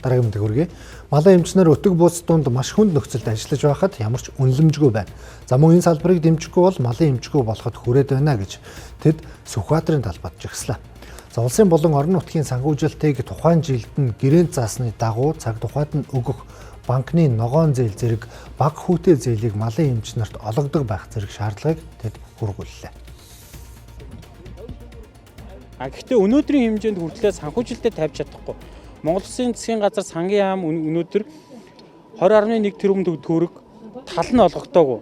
Дараагийн мэдээг хүргэе. Малын эмчнэр өтөг бууц дунд маш хүнд нөхцөлд ажиллаж байхад ямар ч үнэлэмжгүй байна. За мөн энэ салбарыг дэмжихгүй бол малын эмчгүй болоход хүрээд байна гэж тэд Сүхбаатарын талбайд жагслаа. За улсын болон орон нутгийн санхүүжилтийг тухайн жилд нь гэрээнд заасны дагуу цаг тухайд нь өгөх банкны ногоон зээл зэрэг бага хүүтэй зээлийг малын эмчнэрт олгодог байх зэрэг шаардлагыг тэд хүргүүллээ. Гэхдээ өнөөдрийн хэмжээнд хүртлээр санхүүжилтээ тавьж чадахгүй. Монгол Улсын засгийн газар сангийн яам өнөөдөр 20.1 тэрбум төгрөг тал нь олгогдоогүй.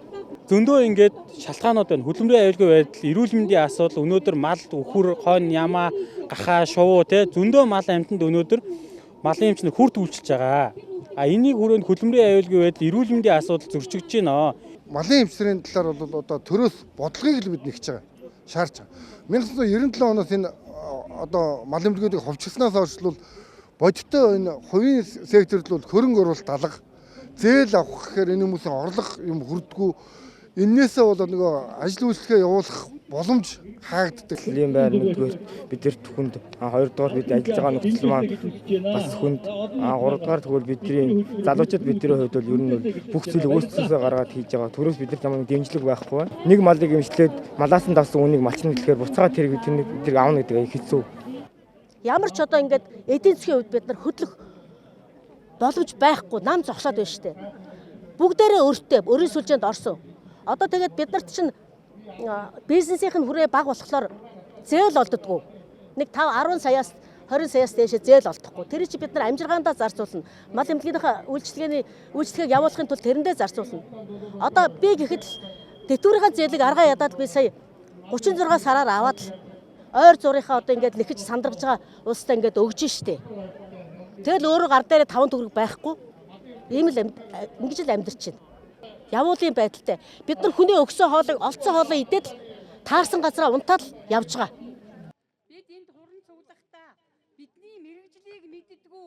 Зөндөө ингээд шалтгаанууд байна. Хөдөлмөрийн аюулгүй байдал, эрүүл мэндийн асуудал, өнөөдөр мал өхөр, хонь, ямаа, гахаа, шувуу зөндөө мал амьтанд өнөөдөр малын эмчнэр хүрт үйлчилж байгаа. Энийг хүрээнд хөдөлмөрийн аюулгүй байдал, эрүүл мэндийн асуудал зөрчигдөж байна. Малын эмчнэрийн талаар бол одоо төрөөс бодлогыг л бид нэгж байгаа. Шаарч байгаа. 1997 оноос энэ одоо мал эмнэлгүүдийг ховчилснаас хойш бол бодиттой энэ хувийн секторт бол хөрөнгө оруулалт алга, зээл авах гэхээр энэ хүмүүсийн орлого юм хүрдэггүй. Эннээсээ бол нөгөө ажил үйлчлэгээ явуулах боломж хаагддаг. Ийм байр нэгдүгээр бидэрт хүнд, хоёрдугаар бид ажиллаж байгаа нөхцөл маань бас хүнд, гуравдугаар тэгвэл бидний залуучууд бидний хувьд бол ер нь бүх зүйлийг өөрсдөөсөө гаргаад хийж байгаа. Төрөөс бидэрт ямар дэмжлэг байхгүй байна. Нэг малыг эмчлээд малаас нь давсан үнийг малчин дэлгээр буцаагаад тэрийг аавна гэдэг нь хэцүү. Ямар ч одоо ингээд эдийн засгийн хувьд бид нар хөдлөх боломж байхгүй, нам зогсоод байна шүү дээ. Бүгдээрээ өөрийн сүлжээнд орсон. Одоо тэгээд бид нарт чинь бизнесийн хүрээ бага болохоор зээл олддоггүй. Нэг 5-10 саяас 20 саяас дээшээ зээл олдохгүй. Тэр чинь бид нар амжиргаандаа зарцуулна. Мал эмнэлгийнхаа үйлчлэгийг явуулахын тулд тэрэндээ зарцуулна. Одоо би гэхэд тэтгэврийн зээлийг аргаа ядаад би сая 36 сараар аваад л ойр зургийнхаа одоо ингээд лихэж сандаргаж байгаа улстай ингээд өгж штэ. Тэгэл өөрөө гар дээр 5 төгрөг байхгүй. Ийм л ингэж л амьдарч байна. Явуулын байдалтай. Бид нар хүний өгсөн хоолыг олцсон хоолоо идээд л таарсан газараа унтаад л явж байгаа. Бид энд хуран цуглахдаа бидний мэрэгжлийг мэддэггүй